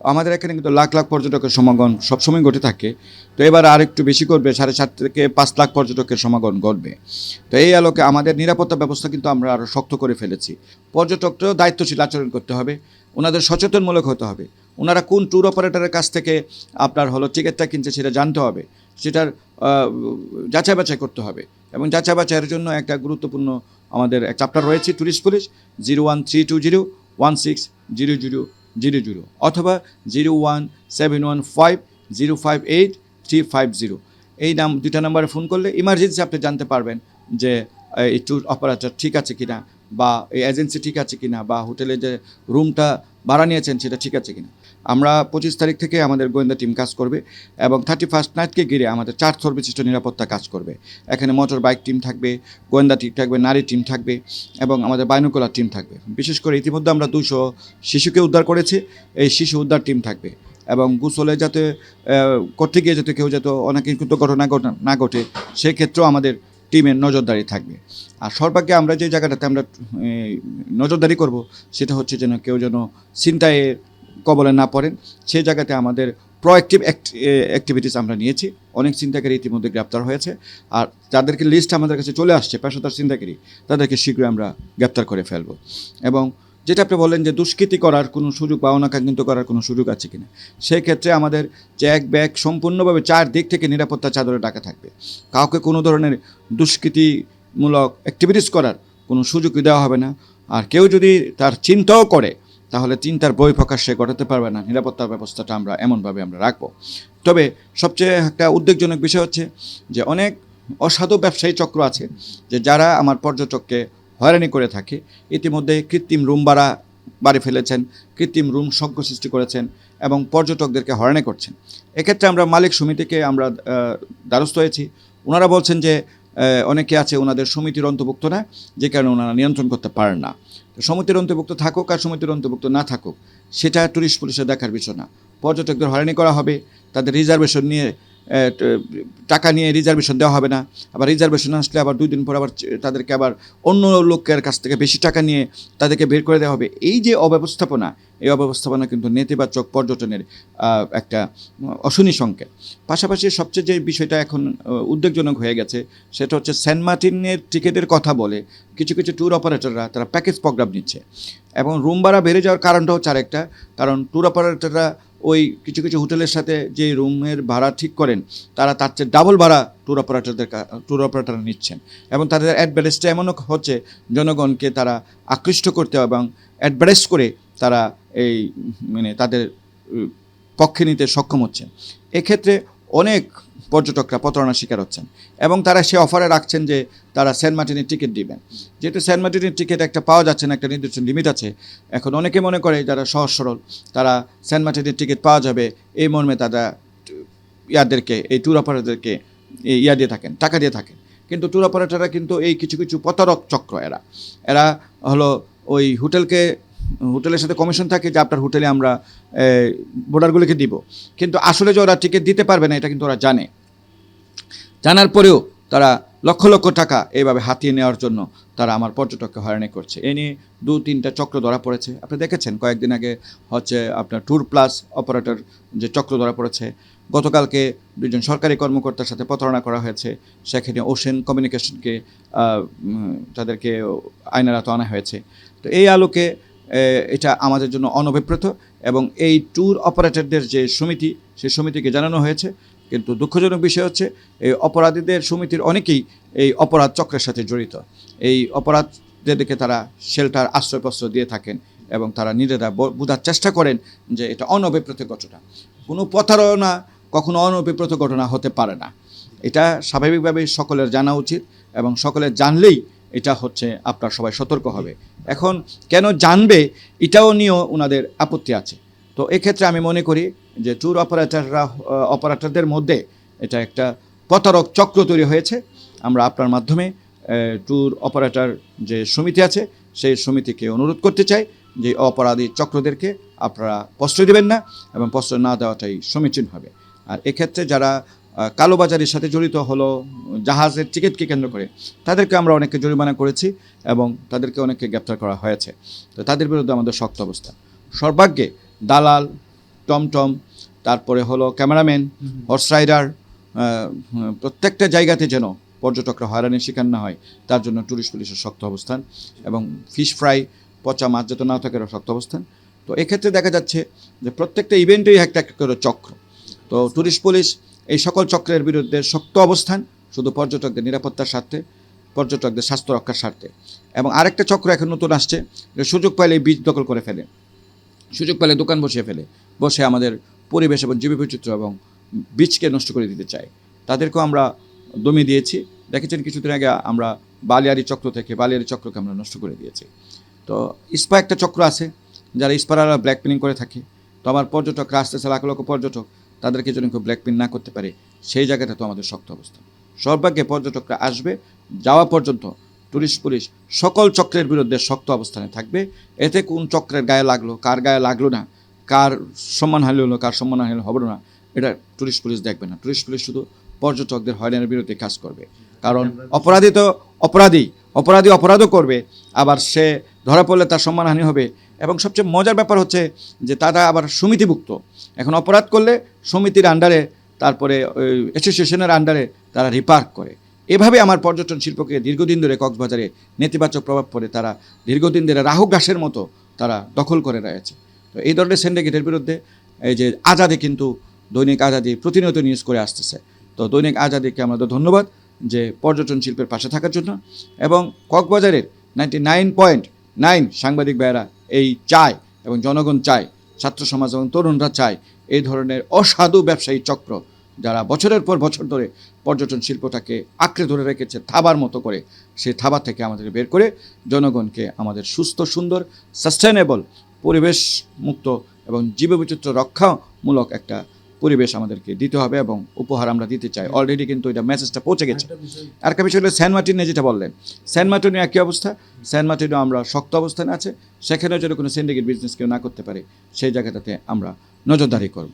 আমাদের এখানে কিন্তু লাখ লাখ পর্যটকের সমাগম সবসময় ঘটে থাকে। তো এবার আর একটু বেশি করবে, 7.5 থেকে 5 লাখ পর্যটকের সমাগম ঘটবে। তো এই আলোকে আমাদের নিরাপত্তা ব্যবস্থা কিন্তু আমরা আরও শক্ত করে ফেলেছি। পর্যটকদেরও দায়িত্বশীল আচরণ করতে হবে, ওনাদের সচেতনমূলক হতে হবে। ওনারা কোন ট্যুর অপারেটরের কাছ থেকে আপনার টিকিটটা কিনছে সেটা জানতে হবে, সেটার যাচাই বাছাই করতে হবে। এবং যাচাই বাছাইয়ের জন্য একটা গুরুত্বপূর্ণ আমাদের এক চ্যাপ্টার রয়েছে, ট্যুরিস্ট পুলিশ 01320 160000 অথবা 01715058350। এই দুইটা নাম্বারে ফোন করলে ইমার্জেন্সি আপনি জানতে পারবেন যে এই ট্যুর অপারেটর ঠিক আছে কিনা, বা এই এজেন্সি ঠিক আছে কিনা, বা হোটেলে যে রুমটা ভাড়া নিয়েছেন সেটা ঠিক আছে কিনা। আমরা 25 তারিখ থেকে আমাদের গোয়েন্দা টিম কাজ করবে এবং 31 নাইটকে ঘিরে আমাদের 4 স্তর বিশিষ্ট নিরাপত্তা কাজ করবে। এখানে মোটর বাইক টিম থাকবে, গোয়েন্দা টিম থাকবে, নারী টিম থাকবে এবং আমাদের বাইনোকুলার টিম থাকবে। বিশেষ করে ইতিমধ্যে আমরা 200 শিশুকে উদ্ধার করেছি, এই শিশু উদ্ধার টিম থাকবে। এবং গোসলে যাতে করতে গিয়ে যাতে কেউ যাতে অনাকাঙ্ক্ষিত ঘটনা না ঘটে, সেক্ষেত্রেও আমাদের টিমের নজরদারি থাকবে। আর সর্বাগ্যে আমরা যে জায়গাটাতে আমরা নজরদারি করব সেটা হচ্ছে যেন কেউ যেন ছিনতাইয়ের কবলে না পড়েন। সেই জায়গাতে আমাদের প্রোঅ্যাক্টিভ অ্যাক্টিভিটিস আমরা নিয়েছি। অনেক ছিনতাইকারী ইতিমধ্যে গ্রেপ্তার হয়েছে, আর যাদেরকে লিস্ট আমাদের কাছে চলে আসছে পেশাদার ছিনতাইকারী, তাদেরকে শীঘ্রই আমরা গ্রেপ্তার করে ফেলব। এবং যেটা আপনি বললেন যে দুষ্কৃতি করার কোনো সুযোগ বা অনাকাঙ্ক্ষিত করার কোনো সুযোগ আছে কিনা, সেই ক্ষেত্রে আমাদের চেক ব্যাগ সম্পূর্ণভাবে 4 দিক থেকে নিরাপত্তা চাদরে ঢাকা থাকবে। কাউকে কোনো ধরনের দুষ্কৃতিমূলক অ্যাক্টিভিটিস করার কোনো সুযোগই দেওয়া হবে না। আর কেউ যদি তার চিন্তাও করে তাহলে চিন্তার বহিঃপ্রকাশ সে ঘটাতে পারবে না। নিরাপত্তা ব্যবস্থাটা আমরা এমনভাবে আমরা রাখব। তবে সবচেয়ে একটা উদ্বেগজনক বিষয় হচ্ছে যে অনেক অসাধু ব্যবসায়ী চক্র আছে যে যারা আমার পর্যটককে হয়রানি করে থাকে। ইতিমধ্যে কৃত্রিম রুম বাড়ি ফেলেছেন, কৃত্রিম রুম সংখ্যা সৃষ্টি করেছেন এবং পর্যটকদেরকে হয়রানি করছেন। এক্ষেত্রে আমরা মালিক সমিতিকে আমরা দ্বারস্থ হয়েছি। ওনারা বলছেন যে অনেকে আছে ওনাদের সমিতির অন্তর্ভুক্ত না, যে কারণে ওনারা নিয়ন্ত্রণ করতে পারেন না। তো সমিতির অন্তর্ভুক্ত থাকুক আর সমিতির অন্তর্ভুক্ত না থাকুক, সেটা ট্যুরিস্ট পুলিশের দেখার বিষয় না। পর্যটকদের হয়রানি করা হবে, তাদের রিজার্ভেশন নিয়ে টাকা নিয়ে রিজার্ভেশন দেওয়া হবে না। আবার রিজার্ভেশন আসলে আবার 2 দিন পর আবার তাদেরকে আবার অন্য লোকের কাছ থেকে বেশি টাকা নিয়ে তাদেরকে বের করে দেওয়া হবে। এই যে অব্যবস্থাপনা, এই অব্যবস্থাপনা কিন্তু নেতিবাচক পর্যটনের একটা অশনি সংকেত। পাশাপাশি সবচেয়ে যে বিষয়টা এখন উদ্বেগজনক হয়ে গেছে সেটা হচ্ছে সেন্ট মার্টিনের টিকিটের কথা বলে কিছু কিছু ট্যুর অপারেটররা তারা প্যাকেজ প্রোগ্রাম নিচ্ছে এবং রুম ভাড়া বেড়ে যাওয়ার কারণটা হচ্ছে আরেকটা কারণ। ট্যুর অপারেটররা ওই কিছু কিছু হোটেলের সাথে যে রুমের ভাড়া ঠিক করেন তারা তার চেয়ে ডাবল ভাড়া ট্যুর অপারেটররা নিচ্ছেন এবং তাদের অ্যাডভার্টাইজটা এমনও হচ্ছে জনগণকে তারা আকৃষ্ট করতে এবং অ্যাডভার্টাইজ করে তারা এই তাদের পক্ষে নিতে সক্ষম হচ্ছেন। এক্ষেত্রে অনেক পর্যটকরা প্রতারণার শিকার হচ্ছেন এবং তারা সে অফারে রাখছেন যে তারা সেন্ট মার্টিনের টিকিট দিবেন। যেহেতু সেন্ট মার্টিনের টিকিট একটা পাওয়া যাচ্ছে না, একটা নির্দিষ্ট লিমিট আছে, এখন অনেকে মনে করে যারা সহজ সরল তারা সেন্ট মার্টিনের টিকিট পাওয়া যাবে এই মর্মে তারা এই ট্যুর অপারেটরদেরকে দিয়ে থাকেন, টাকা দিয়ে থাকেন। কিন্তু ট্যুর অপারেটররা কিন্তু এই কিছু কিছু প্রতারক চক্র, এরা হলো ওই হোটেলের সাথে কমিশন থাকে যে আপনার হোটেলে আমরা বোর্ডারগুলিকে দিব, কিন্তু আসলে যে ওরা টিকিট দিতে পারবে না এটা কিন্তু ওরা জানার পরেও তারা লক্ষ লক্ষ টাকা এইভাবে হাতিয়ে নেওয়ার জন্য তারা আমার পর্যটককে হয়রানি করছে। এ নিয়ে 2-3টা চক্র ধরা পড়েছে। আপনি দেখেছেন কয়েকদিন আগে আপনার ট্যুর প্লাস অপারেটর যে চক্র ধরা পড়েছে। গতকালকে 2জন সরকারি কর্মকর্তার সাথে প্রতারণা করা হয়েছে, সেখানে ওশেন কমিউনিকেশনকে তাদেরকে আইনের আওতায় আনা হয়েছে। তো এই আলোকে এটা আমাদের জন্য অনভিপ্রেত এবং এই ট্যুর অপারেটরদের যে সমিতি সেই সমিতিকে জানানো হয়েছে। কিন্তু দুঃখজনক বিষয় হচ্ছে এই অপরাধীদের সমিতির অনেকেই এই অপরাধ চক্রের সাথে জড়িত। এই অপরাধীদেরকে তারা শেল্টার আশ্রয়পত্র দিয়ে থাকেন এবং তারা নিজেরা বোঝার চেষ্টা করেন যে এটা অনভিপ্রেত ঘটনা। কোনো প্রতারণা কখনো অনভিপ্রেত ঘটনা হতে পারে না। এটা স্বাভাবিকভাবেই সকলের জানা উচিত এবং সকলের জানলেই এটা আপনার সবাই সতর্ক হবে। এখন কেন জানবে এটাও নিয়েও ওনাদের আপত্তি আছে। তো এক্ষেত্রে আমি মনে করি যে ট্যুর অপারেটরদের মধ্যে এটা একটা প্রতারক চক্র তৈরি হয়েছে। আমরা আপনার মাধ্যমে ট্যুর অপারেটর যে সমিতি আছে সেই সমিতিকে অনুরোধ করতে চাই যে অপরাধী চক্রদেরকে আপনারা প্রশ্রয় দেবেন না এবং প্রশ্রয় না দেওয়াটাই সমীচীন হবে। আর এক্ষেত্রে যারা কালোবাজারের সাথে জড়িত জাহাজের টিকিটকে কেন্দ্র করে তাদেরকে আমরা অনেককে জরিমানা করেছি এবং তাদেরকে অনেককে গ্রেপ্তার করা হয়েছে। তো তাদের বিরুদ্ধে আমাদের শক্ত অবস্থা। সর্বাগ্যে দালাল টমটম, তারপরে হলো ক্যামেরাম্যান, হর্স রাইডার, প্রত্যেকটা জায়গাতে যেন পর্যটকরা হয়রানির শিকার না হয় তার জন্য ট্যুরিস্ট পুলিশের শক্ত অবস্থান, এবং ফিশ ফ্রাই, পচা মাছ যাতে না থাকে শক্ত অবস্থান। তো এক্ষেত্রে দেখা যাচ্ছে যে প্রত্যেকটা ইভেন্টেই একটা একটা করে চক্র। তো ট্যুরিস্ট পুলিশ এই সকল চক্রের বিরুদ্ধে শক্ত অবস্থান, শুধু পর্যটকদের নিরাপত্তার স্বার্থে, পর্যটকদের স্বাস্থ্য রক্ষার স্বার্থে। এবং আরেকটা চক্র এখন নতুন আসছে, যে সুযোগ পাইলে বীজ দখল করে ফেলে, সুযোগ পেলে দোকান বসিয়ে ফেলে, বসে আমাদের পরিবেশ এবং জীববৈচিত্র্য এবং বীজকে নষ্ট করে দিতে চায়। তাদেরকেও আমরা দমিয়ে দিয়েছি। দেখেছেন কিছুদিন আগে আমরা বালিয়াড়ি চক্রকে আমরা নষ্ট করে দিয়েছি। তো ইস্পা একটা চক্র আছে, যারা ইস্পারারা ব্ল্যাক পিনিং করে থাকে। তো আমার পর্যটকরা আসতেছে, লাখ লক্ষ পর্যটক, তাদেরকে যেন কেউ ব্ল্যাক পিন না করতে পারে, সেই জায়গাটা তো আমাদের শক্ত অবস্থা। সর্বাগ্যে পর্যটকরা আসবে, যাওয়া পর্যন্ত ট্যুরিস্ট পুলিশ সকল চক্রের বিরুদ্ধে শক্ত অবস্থানে থাকবে। এতে কোন চক্রের গায়ে লাগলো, কার গায়ে লাগলো না, কার সম্মানহানি হলো, কার সম্মানহানি হবে না, এটা ট্যুরিস্ট পুলিশ দেখবে না। ট্যুরিস্ট পুলিশ শুধু পর্যটকদের হয়রানির বিরুদ্ধে কাজ করবে। কারণ অপরাধী তো অপরাধও করবে, আবার সে ধরা পড়লে তার সম্মানহানি হবে। এবং সবচেয়ে মজার ব্যাপার হচ্ছে যে তারা আবার সমিতিভুক্ত। এখন অপরাধ করলে সমিতির আন্ডারে, তারপরে ওই অ্যাসোসিয়েশনের আন্ডারে তারা রিপার্ক করে। এভাবে আমার পর্যটন শিল্পকে দীর্ঘদিন ধরে কক্সবাজারে নেতিবাচক প্রভাব পড়ে, তারা দীর্ঘদিন ধরে রাহু গ্রাসের মতো তারা দখল করে রয়েছে। তো এই ধরনের সিন্ডিকেটের বিরুদ্ধে এই যে আজাদি, কিন্তু দৈনিক আজাদি প্রতিনিয়ত নিউজ করে আসতেছে। তো দৈনিক আজাদিকে আমাদের ধন্যবাদ যে পর্যটন শিল্পের পাশে থাকার জন্য। এবং কক্সবাজারের 99.9 সাংবাদিক ভাইয়েরা এই চায়, এবং জনগণ চায়, ছাত্র সমাজ এবং তরুণরা চায়, এই ধরনের অসাধু ব্যবসায়ী চক্র যারা বছরের পর বছর ধরে পর্যটন শিল্পটাকে আঁকড়ে ধরে রেখেছে থাবার মতো করে, সেই থাবা থেকে আমাদের বের করে জনগণকে আমাদের সুস্থ, সুন্দর, সাস্টেনেবল, পরিবেশ মুক্ত এবং জীববৈচিত্র্য রক্ষামূলক একটা পরিবেশ আমাদেরকে দিতে হবে, এবং উপহার আমরা দিতে চাই। অলরেডি কিন্তু এটা মেসেজটা পৌঁছে গেছে। আরেকটা বিষয় হলো সেন্ট মার্টিনে যেটা বললেন, সেন্ট মার্টিনে একই অবস্থা। সেন্ট মার্টিনেও আমরা শক্ত অবস্থানে আছে, সেখানেও যেন কোনো সিন্ডিকেট বিজনেস কেউ না করতে পারে, সেই জায়গাটাতে আমরা নজরদারি করব।